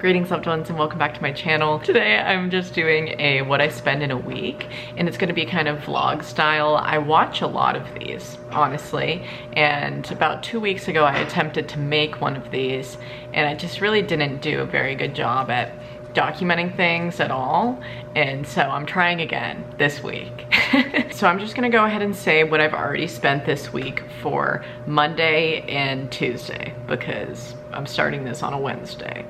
Greetings loved ones and welcome back to my channel. Today I'm just doing a what I spend in a week, and it's gonna be kind of vlog style. I watch a lot of these, honestly, and about 2 weeks ago I attempted to make one of these and I just really didn't do a very good job at documenting things at all, and so I'm trying again this week. So I'm just gonna go ahead and say what I've already spent this week for Monday and Tuesday because I'm starting this on a Wednesday.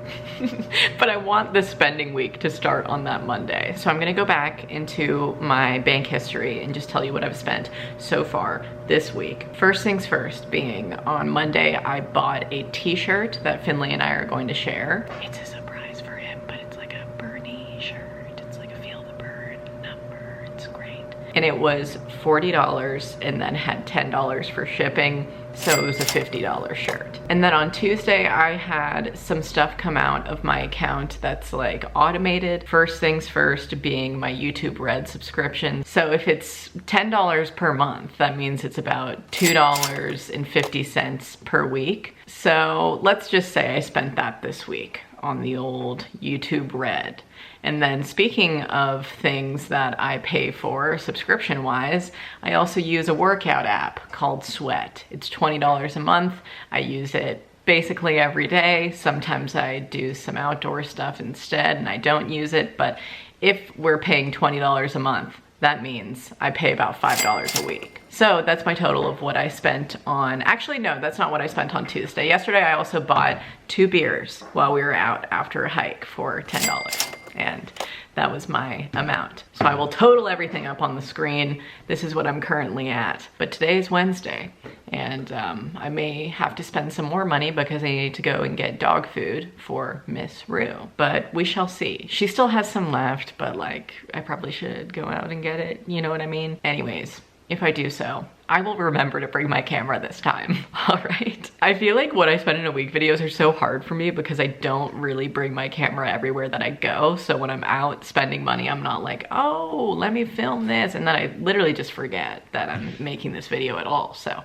But I want the spending week to start on that Monday. So I'm gonna go back into my bank history and just tell you what I've spent so far this week. First things first being on Monday, I bought a t-shirt that Finley and I are going to share. It's a surprise for him, but it's like a Bernie shirt. It's like a Feel the Burn number. It's great. And it was $40 and then had $10 for shipping. So it was a $50 shirt. And then on Tuesday, I had some stuff come out of my account that's like automated. First things first being my YouTube Red subscription. So if it's $10 per month, that means it's about $2.50 per week. So let's just say I spent that this week on the old YouTube Red. And then speaking of things that I pay for subscription wise, I also use a workout app called Sweat. It's $20 a month. I use it basically every day. Sometimes I do some outdoor stuff instead and I don't use it, but if we're paying $20 a month, that means I pay about $5 a week. So that's my total of what I spent on, actually no, that's not what I spent on Tuesday. Yesterday I also bought 2 beers while we were out after a hike for $10. And that was my amount. So I will total everything up on the screen. This is what I'm currently at. But today is Wednesday, and I may have to spend some more money because I need to go and get dog food for Miss Rue. But we shall see. She still has some left, but like, I probably should go out and get it. You know what I mean? Anyways, if I do so, I will remember to bring my camera this time, all right? I feel like what I spend in a week videos are so hard for me because I don't really bring my camera everywhere that I go. So when I'm out spending money, I'm not like, oh, let me film this. And then I literally just forget that I'm making this video at all. So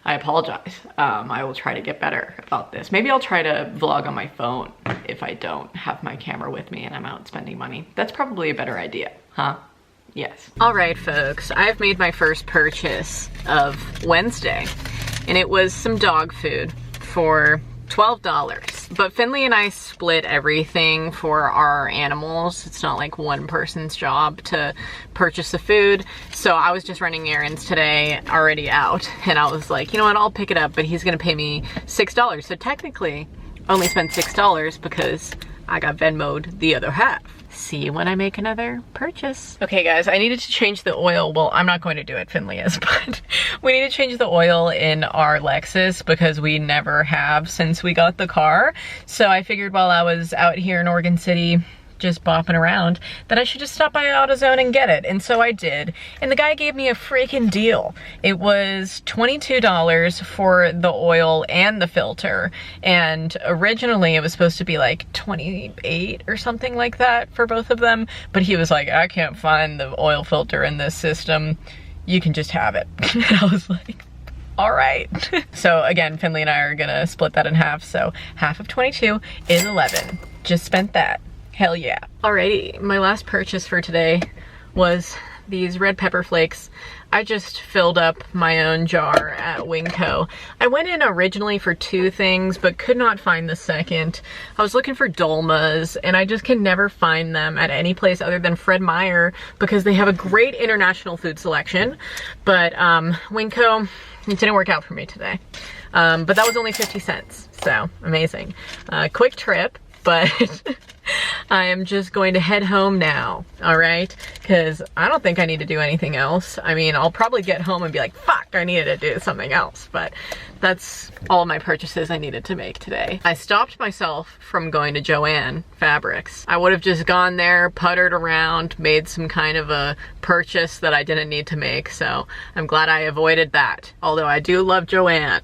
I apologize. I will try to get better about this. Maybe I'll try to vlog on my phone if I don't have my camera with me and I'm out spending money. That's probably a better idea, huh? Yes. All right, folks, I've made my first purchase of Wednesday, and it was some dog food for $12. But Finley and I split everything for our animals. It's not like one person's job to purchase the food. So I was just running errands today, already out, and I was like, you know what, I'll pick it up, but he's gonna pay me $6. So technically, only spent $6 because I got Venmo'd the other half. See you when I make another purchase. Okay guys, I needed to change the oil. Well, I'm not going to do it, Finley is, but we need to change the oil in our Lexus because we never have since we got the car. So I figured while I was out here in Oregon City, just bopping around, that I should just stop by AutoZone and get it. And so I did. And the guy gave me a freaking deal. It was $22 for the oil and the filter. And originally it was supposed to be like $28 or something like that for both of them. But he was like, I can't find the oil filter in this system. You can just have it. And I was like, all right. So again, Finley and I are gonna split that in half. So half of 22 is 11. Just spent that. Hell yeah. Alrighty, my last purchase for today was these red pepper flakes. I just filled up my own jar at Winco. I went in originally for 2 things, but could not find the second. I was looking for dolmas, and I just can never find them at any place other than Fred Meyer because they have a great international food selection. But Winco, it didn't work out for me today. But that was only 50 cents, so amazing. Quick trip, but I am just going to head home now, all right? Because I don't think I need to do anything else. I mean, I'll probably get home and be like, fuck, I needed to do something else. But that's all my purchases I needed to make today. I stopped myself from going to Joann Fabrics. I would have just gone there, puttered around, made some kind of a purchase that I didn't need to make. So I'm glad I avoided that. Although I do love Joann.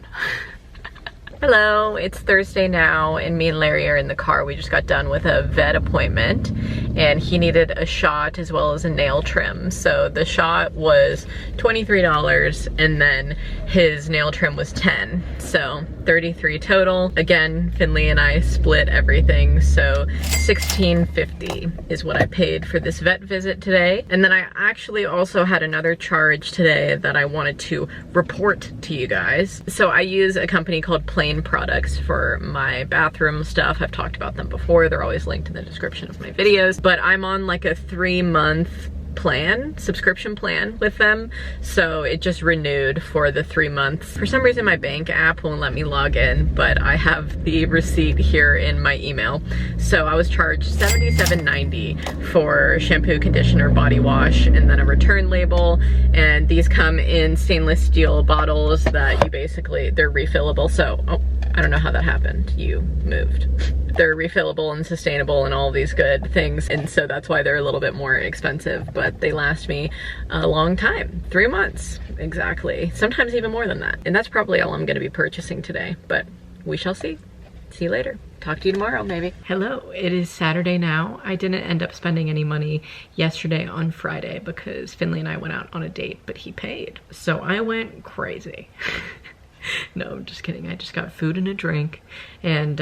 Hello, it's Thursday now and me and Larry are in the car. We just got done with a vet appointment and he needed a shot as well as a nail trim. So the shot was $23 and then his nail trim was $10, so $33 total. Again, Finley and I split everything, so $16.50 is what I paid for this vet visit today. And then I actually also had another charge today that I wanted to report to you guys. So I use a company called Plain Products for my bathroom stuff. I've talked about them before. They're always linked in the description of my videos, but I'm on like a 3-month subscription plan with them, so it just renewed for the 3 months. For some reason my bank app won't let me log in, but I have the receipt here in my email. So I was charged $77.90 for shampoo, conditioner, body wash, and then a return label. And these come in stainless steel bottles that you basically, they're refillable. So, oh, I don't know how that happened. You moved. They're refillable and sustainable and all these good things, and so that's why they're a little bit more expensive, but they last me a long time. 3 months, exactly. Sometimes even more than that. And that's probably all I'm gonna be purchasing today, but we shall see. See you later. Talk to you tomorrow, maybe. Hello, it is Saturday now. I didn't end up spending any money yesterday on Friday because Finley and I went out on a date, but he paid. So I went crazy. No, I'm just kidding. I just got food and a drink, and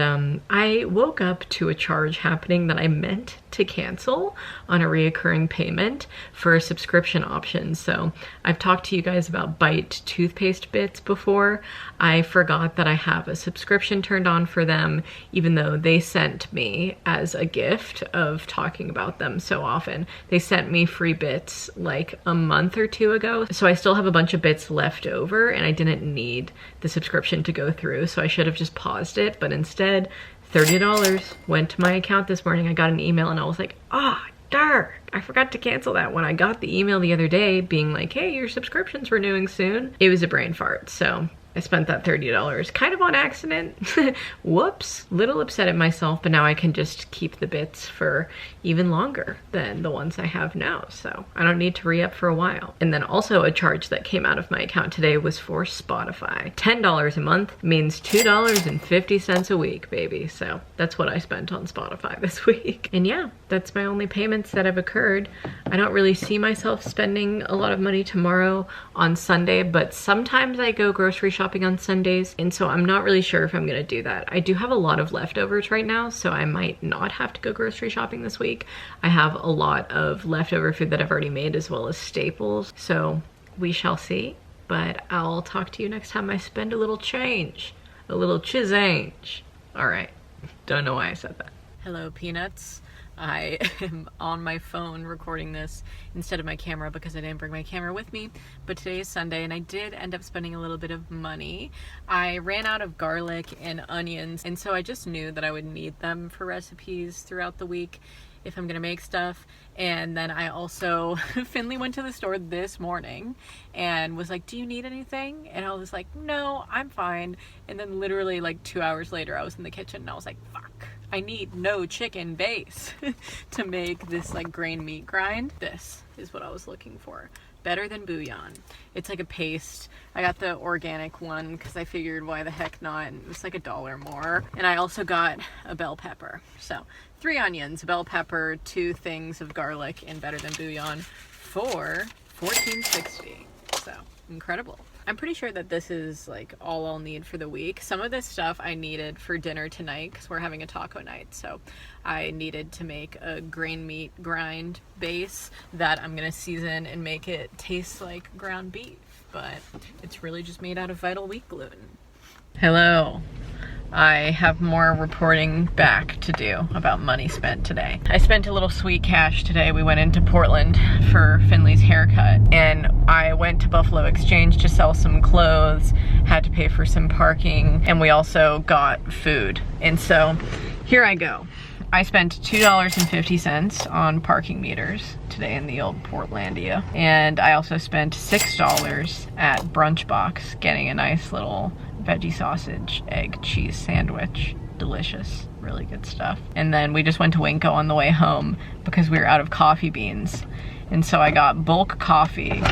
I woke up to a charge happening that I meant to cancel on a reoccurring payment for a subscription option. So I've talked to you guys about Bite toothpaste bits before. I forgot that I have a subscription turned on for them, even though they sent me as a gift of talking about them so often. They sent me free bits like a month or 2 ago. So I still have a bunch of bits left over, and I didn't need the subscription to go through, so I should have just paused it, but instead $30 went to my account this morning. I got an email and I was like, ah, darn, I forgot to cancel that. When I got the email the other day being like, hey, your subscription's renewing soon, it was a brain fart. So I spent that $30 kind of on accident. Whoops, little upset at myself, but now I can just keep the bits for even longer than the ones I have now. So I don't need to re-up for a while. And then also a charge that came out of my account today was for Spotify. $10 a month means $2.50 a week, baby. So that's what I spent on Spotify this week. And yeah, that's my only payments that have occurred. I don't really see myself spending a lot of money tomorrow on Sunday, but sometimes I go grocery shopping on Sundays, and so I'm not really sure if I'm gonna do that. I do have a lot of leftovers right now, so I might not have to go grocery shopping this week. I have a lot of leftover food that I've already made as well as staples, so we shall see. But I'll talk to you next time I spend a little change, a little chisange. All right, don't know why I said that. Hello, Peanuts. I am on my phone recording this instead of my camera because I didn't bring my camera with me, but today is Sunday and I did end up spending a little bit of money. I ran out of garlic and onions, and so I just knew that I would need them for recipes throughout the week if I'm gonna make stuff. And then I also, Finley went to the store this morning and was like, do you need anything? And I was like, no, I'm fine. And then literally like 2 hours later, I was in the kitchen and I was like, fuck, I need no chicken base to make this like grain meat grind. This is what I was looking for. Better than bouillon. It's like a paste. I got the organic one because I figured why the heck not. It was like $1 more. And I also got a bell pepper. So 3 onions, a bell pepper, 2 things of garlic, and better than bouillon for $14.60. So incredible. I'm pretty sure that this is like all I'll need for the week. Some of this stuff I needed for dinner tonight because we're having a taco night. So I needed to make a grain meat grind base that I'm gonna season and make it taste like ground beef, but it's really just made out of Vital Wheat gluten. Hello. I have more reporting back to do about money spent today. I spent a little sweet cash today. We went into Portland for Finley's haircut, and I went to Buffalo Exchange to sell some clothes, had to pay for some parking, and we also got food. And so here I go. I spent $2.50 on parking meters today in the old Portlandia. And I also spent $6 at Brunch Box getting a nice little veggie sausage, egg, cheese sandwich. Delicious, really good stuff. And then we just went to Winco on the way home because we were out of coffee beans. And so I got bulk coffee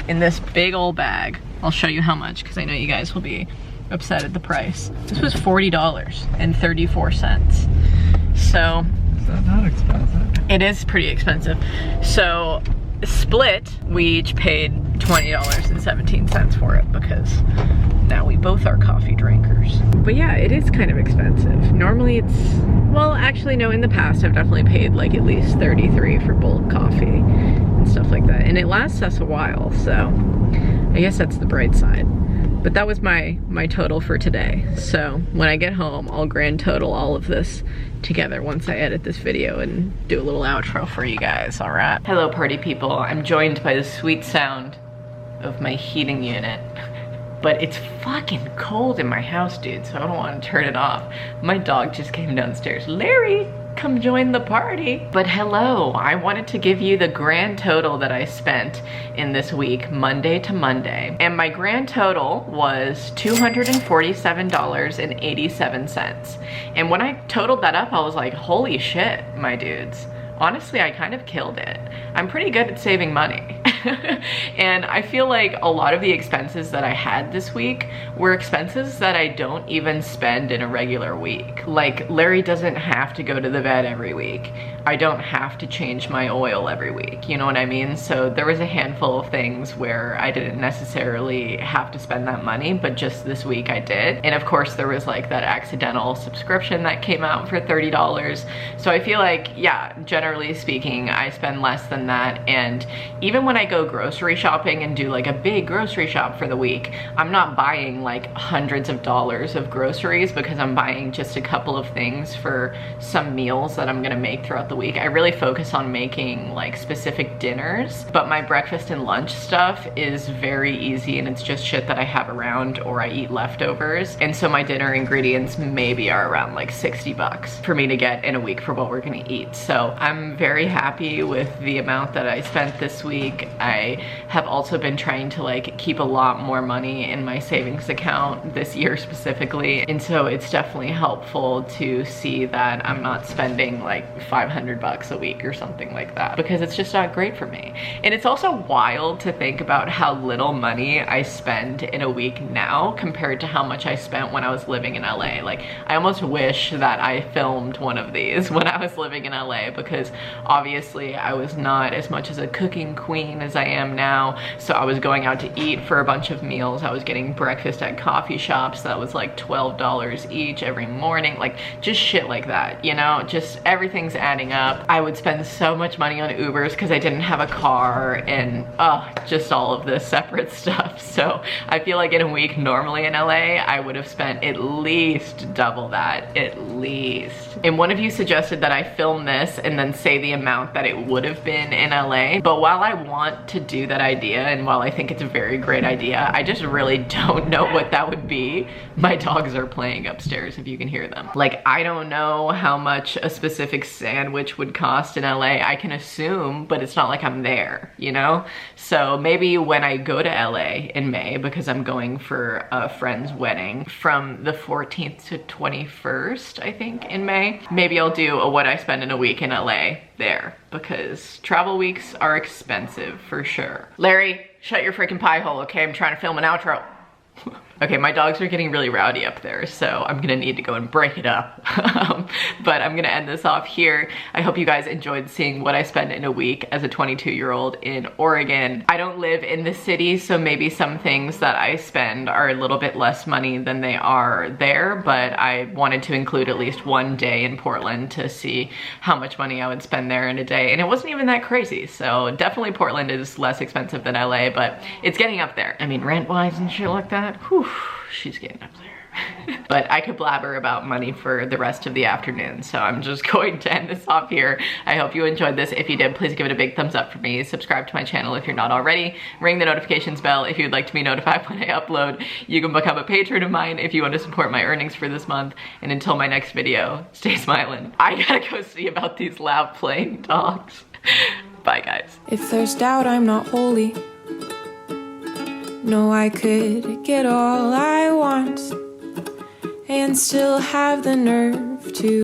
in this big old bag. I'll show you how much because I know you guys will be upset at the price. This was $40.34. So that not expensive? It is pretty expensive. So split, we each paid $20.17 for it because now we both are coffee drinkers. But yeah, it is kind of expensive. Normally it's, well, actually no, in the past I've definitely paid like at least $33 for bulk coffee and stuff like that. And it lasts us a while, so I guess that's the bright side. But that was my total for today. So when I get home, I'll grand total all of this together once I edit this video and do a little outro for you guys, all right? Hello, party people. I'm joined by the sweet sound of my heating unit. But it's fucking cold in my house, dude, so I don't want to turn it off. My dog just came downstairs. Larry, come join the party. But hello, I wanted to give you the grand total that I spent in this week, Monday to Monday. And my grand total was $247.87. And when I totaled that up, I was like, holy shit, my dudes. Honestly, I kind of killed it. I'm pretty good at saving money. And I feel like a lot of the expenses that I had this week were expenses that I don't even spend in a regular week. Like, Larry doesn't have to go to the vet every week. I don't have to change my oil every week, you know what I mean? So there was a handful of things where I didn't necessarily have to spend that money, but just this week I did. And of course there was like that accidental subscription that came out for $30. So I feel like, yeah, generally speaking, I spend less than that. And even when I go grocery shopping and do like a big grocery shop for the week, I'm not buying like hundreds of dollars of groceries because I'm buying just a couple of things for some meals that I'm gonna make throughout the week. I really focus on making like specific dinners, but my breakfast and lunch stuff is very easy and it's just shit that I have around or I eat leftovers. And so my dinner ingredients maybe are around like 60 bucks for me to get in a week for what we're gonna eat. So I'm very happy with the amount that I spent this week. I have also been trying to like keep a lot more money in my savings account this year specifically. And so it's definitely helpful to see that I'm not spending like 500 bucks a week or something like that because it's just not great for me. And it's also wild to think about how little money I spend in a week now compared to how much I spent when I was living in LA. Like, I almost wish that I filmed one of these when I was living in LA because obviously I was not as much as a cooking queen as I am now. So I was going out to eat for a bunch of meals. I was getting breakfast at coffee shops that was like $12 each every morning, like just shit like that, you know, just everything's adding up. I would spend so much money on Ubers because I didn't have a car and just all of this separate stuff. So I feel like in a week normally in LA, I would have spent at least double that, at least. And one of you suggested that I film this and then say the amount that it would have been in LA. But while I want to do that idea and while I think it's a very great idea, I just really don't know what that would be. My dogs are playing upstairs if you can hear them. Like, I don't know how much a specific sandwich would cost in LA. I can assume, but it's not like I'm there, you know? So maybe when I go to LA in May, because I'm going for a friend's wedding from the 14th to 21st, I think, in May, maybe I'll do a what I spend in a week in LA there because travel weeks are expensive for sure. Larry, shut your freaking pie hole, okay? I'm trying to film an outro. Okay, my dogs are getting really rowdy up there, so I'm gonna need to go and break it up. But I'm gonna end this off here. I hope you guys enjoyed seeing what I spend in a week as a 22-year-old in Oregon. I don't live in the city, so maybe some things that I spend are a little bit less money than they are there, but I wanted to include at least one day in Portland to see how much money I would spend there in a day, and it wasn't even that crazy. So definitely Portland is less expensive than LA, but it's getting up there. I mean, rent-wise and shit like that, whew. She's getting up there. But I could blabber about money for the rest of the afternoon, so I'm just going to end this off here. I hope you enjoyed this. If you did, please give it a big thumbs up for me. Subscribe to my channel if you're not already. Ring the notifications bell if you'd like to be notified when I upload. You can become a patron of mine if you want to support my earnings for this month. And until my next video, stay smiling. I gotta go see about these loud playing dogs. Bye, guys. If there's doubt, I'm not holy. No, I could get all I want and still have the nerve to